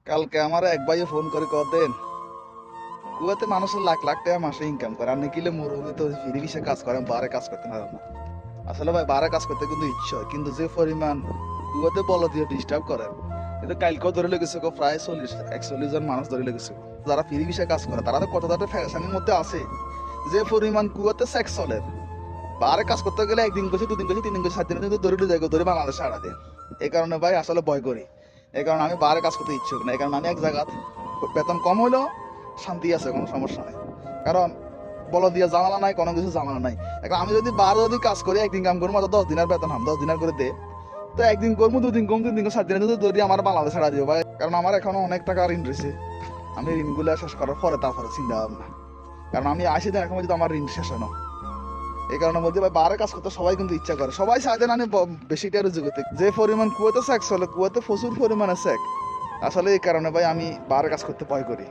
কালকে আমার এক ভাইয়ে ফোন করে দেন কুয়াতে মানুষের লাখ লাখ টাকা মাসে ইনকাম করে আর নিকিলে মরুভূমি তো ফিরি ভিসে কাজ করে বারে কাজ করতে পারে না। আসলে ভাই বারে কাজ করতে কিন্তু ইচ্ছা হয়, কিন্তু যে পরিমাণ কুয়াতে বল দিয়ে ডিস্টার্ব করে, কিন্তু কালকেও ধরে লেগেছে প্রায় 40-41 জন মানুষ ধরে লেগেছে যারা ফিরি ভিসে কাজ করে। তারা তো কতটা ফ্যাশনের মধ্যে আছে, যে পরিমাণ কুয়াতে সেক্স চলে বারে কাজ করতে গেলে একদিন গেছে, দুদিন গেছে, 3 দিন গেছে, 7 দিন কিন্তু ধরে যায় ধরে বাংলাদেশে আড়া দেয়। এই কারণে ভাই আসলে ভয় করি, এই কারণে আমি বারে কাজ করতে ইচ্ছুক না। এই কারণে আমি এক জায়গা বেতন কম হইলেও শান্তি আছে, কোনো সমস্যা নাই। কারণ বলো দিয়ে জামালা নাই, কোনো কিছু জামালা নাই। এখন আমি যদি যদি কাজ করি, একদিন কাম করবো, 10 দিনের বেতন 10 দিনের করে দে, তো একদিন করবো, 2 দিন কম, 3 দিন কম, 7 দিনের যদি আমার বাংলাদেশ ছাড়া দিও ভাই। কারণ আমার এখনো অনেক টাকা ঋণ রয়েছে, আমি ঋণগুলো শেষ করার পরে তারপরে চিন্তা ভাবনা। কারণ আমি 80 দিন এখন যদি আমার ঋণ শেষ হয় না। এই কারণে বলতে ভাই বারে কাজ করতে সবাই কিন্তু ইচ্ছা করে, সবাই চায় না বেশিটা রুজু করতে। যে পরিমাণ কুয়াতে সেক্স হলে, কুয়াতে প্রচুর পরিমাণে সেক্স, আসলে এই কারণে ভাই আমি বারে কাজ করতে ভয় করি।